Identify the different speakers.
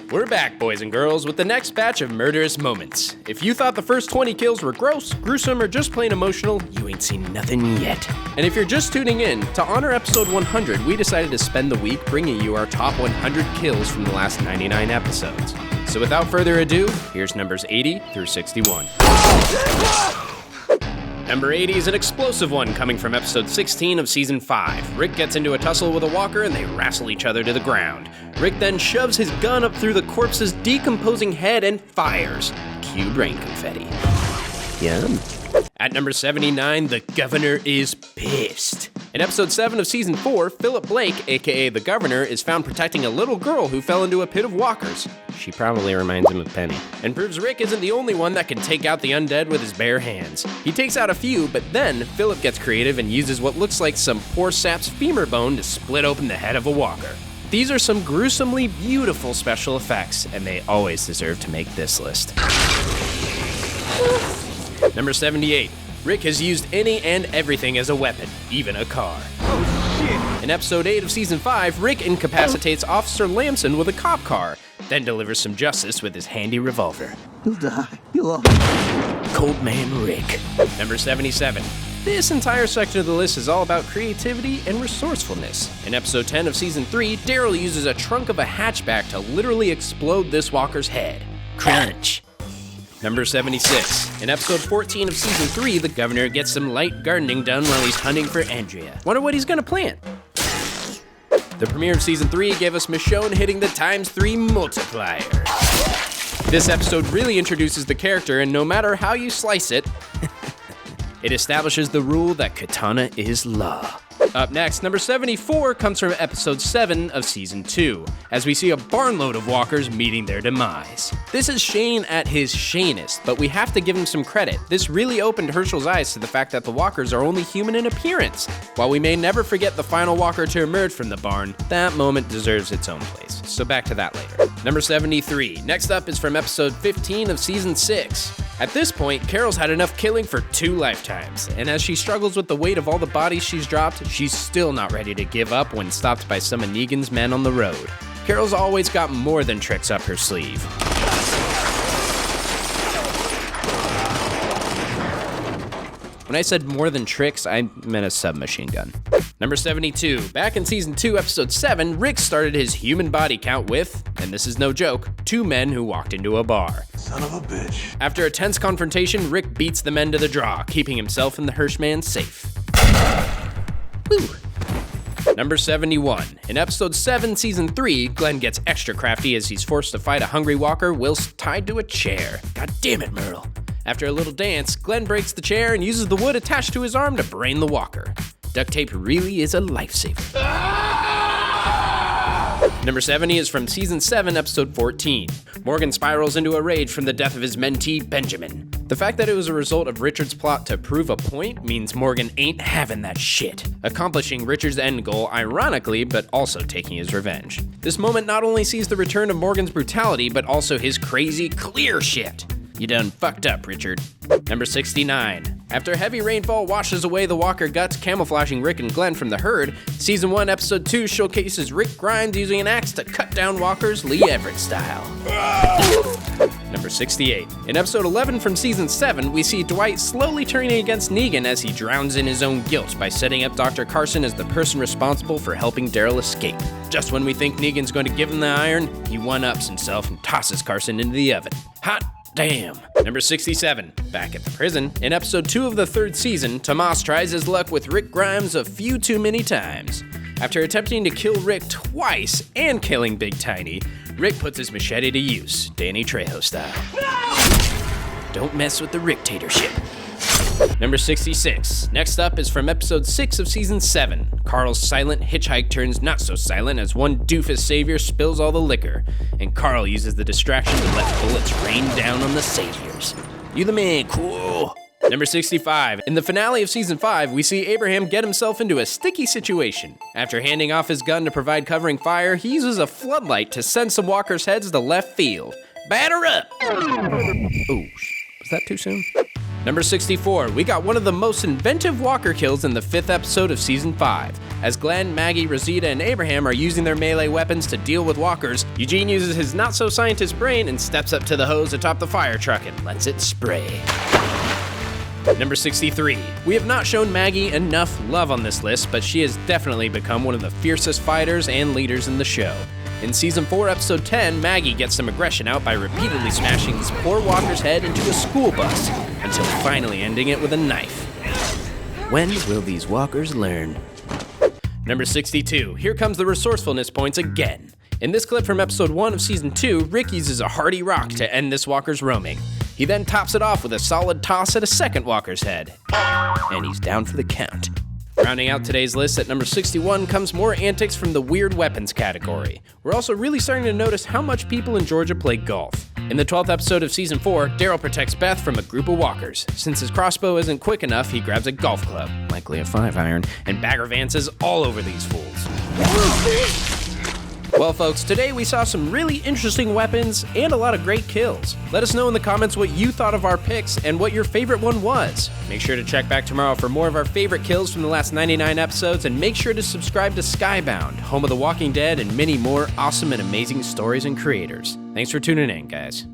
Speaker 1: We're back, boys and girls, with the next batch of murderous moments. If you thought the first 20 kills were gross, gruesome, or just plain emotional, you ain't seen nothing yet. And if you're just tuning in, to honor episode 100, we decided to spend the week bringing you our top 100 kills from the last 99 episodes. So without further ado, here's numbers 80 through 61. Number 80 is an explosive one coming from episode 16 of season 5. Rick gets into a tussle with a walker and they wrestle each other to the ground. Rick then shoves his gun up through the corpse's decomposing head and fires. Cue brain confetti. Yum. At number 79, the governor is pissed. In episode 7 of season 4, Philip Blake, aka the governor, is found protecting a little girl who fell into a pit of walkers. She probably reminds him of Penny. And proves Rick isn't the only one that can take out the undead with his bare hands. He takes out a few, but then Philip gets creative and uses what looks like some poor sap's femur bone to split open the head of a walker. These are some gruesomely beautiful special effects, and they always deserve to make this list. Number 78. Rick has used any and everything as a weapon, even a car. Oh, shit. In episode 8 of season 5, Rick incapacitates Officer Lamson with a cop car, then delivers some justice with his handy revolver.
Speaker 2: You'll die. You'll all...
Speaker 1: Cold Man Rick. Number 77. This entire section of the list is all about creativity and resourcefulness. In episode 10 of season 3, Daryl uses a trunk of a hatchback to literally explode this walker's head. Crunch. Number 76. In episode 14 of season 3, the governor gets some light gardening done while he's hunting for Andrea. Wonder what he's gonna plant. The premiere of season 3 gave us Michonne hitting the ×3 multiplier. This episode really introduces the character, and no matter how you slice it, it establishes the rule that katana is law. Up next, number 74 comes from episode 7 of season 2, as we see a barnload of walkers meeting their demise. This is Shane at his Shanest, but we have to give him some credit. This really opened Herschel's eyes to the fact that the walkers are only human in appearance. While we may never forget the final walker to emerge from the barn, that moment deserves its own place. So back to that later. Number 73. Next up is from episode 15 of season 6. At this point, Carol's had enough killing for 2 lifetimes, and as she struggles with the weight of all the bodies she's dropped, she's still not ready to give up when stopped by some of Negan's men on the road. Carol's always got more than tricks up her sleeve. When I said more than tricks, I meant a submachine gun. Number 72. Back in season 2, episode 7, Rick started his human body count with, and this is no joke, 2 men who walked into a bar.
Speaker 2: Son of a bitch.
Speaker 1: After a tense confrontation, Rick beats the men to the draw, keeping himself and the Hirschman safe. Woo. Number 71. In episode 7, season 3, Glenn gets extra crafty as he's forced to fight a hungry walker whilst tied to a chair. God damn it, Merle. After a little dance, Glenn breaks the chair and uses the wood attached to his arm to brain the walker. Duct tape really is a lifesaver. Number 70 is from season 7, episode 14. Morgan spirals into a rage from the death of his mentee, Benjamin. The fact that it was a result of Richard's plot to prove a point means Morgan ain't having that shit, accomplishing Richard's end goal ironically, but also taking his revenge. This moment not only sees the return of Morgan's brutality, but also his crazy clear shit. You done fucked up, Richard. Number 69. After heavy rainfall washes away the walker guts, camouflaging Rick and Glenn from the herd, season 1, episode 2 showcases Rick Grimes using an axe to cut down walkers Lee Everett style. Number 68. In episode 11 from season 7, we see Dwight slowly turning against Negan as he drowns in his own guilt by setting up Dr. Carson as the person responsible for helping Daryl escape. Just when we think Negan's going to give him the iron, he one-ups himself and tosses Carson into the oven. Hot damn. Number 67. Back at the prison. In episode 2 of the 3rd season, Tomas tries his luck with Rick Grimes a few too many times. After attempting to kill Rick twice and killing Big Tiny, Rick puts his machete to use, Danny Trejo style. No! Don't mess with the Rick-tatorship. Number 66. Next up is from episode 6 of season 7. Carl's silent hitchhike turns not so silent as one doofus savior spills all the liquor, and Carl uses the distraction to let bullets rain down on the saviors. You the man, cool. Number 65. In the finale of season 5, we see Abraham get himself into a sticky situation. After handing off his gun to provide covering fire, he uses a floodlight to send some walkers' heads to left field. Batter up! Oh, was that too soon? Number 64, we got one of the most inventive walker kills in the 5th episode of Season 5. As Glenn, Maggie, Rosita, and Abraham are using their melee weapons to deal with walkers, Eugene uses his not-so-scientist brain and steps up to the hose atop the fire truck and lets it spray. Number 63. We have not shown Maggie enough love on this list, but she has definitely become one of the fiercest fighters and leaders in the show. In Season 4, Episode 10, Maggie gets some aggression out by repeatedly smashing this poor walker's head into a school bus, until finally ending it with a knife. When will these walkers learn? Number 62. Here comes the resourcefulness points again. In this clip from Episode 1 of Season 2, Rick uses a hardy rock to end this walker's roaming. He then tops it off with a solid toss at a second walker's head. And he's down for the count. Rounding out today's list at number 61 comes more antics from the weird weapons category. We're also really starting to notice how much people in Georgia play golf. In the 12th episode of Season 4, Daryl protects Beth from a group of walkers. Since his crossbow isn't quick enough, he grabs a golf club, likely a 5-iron, and bagger vances all over these fools. Well folks, today we saw some really interesting weapons and a lot of great kills. Let us know in the comments what you thought of our picks and what your favorite one was. Make sure to check back tomorrow for more of our favorite kills from the last 99 episodes, and make sure to subscribe to Skybound, home of The Walking Dead and many more awesome and amazing stories and creators. Thanks for tuning in, guys.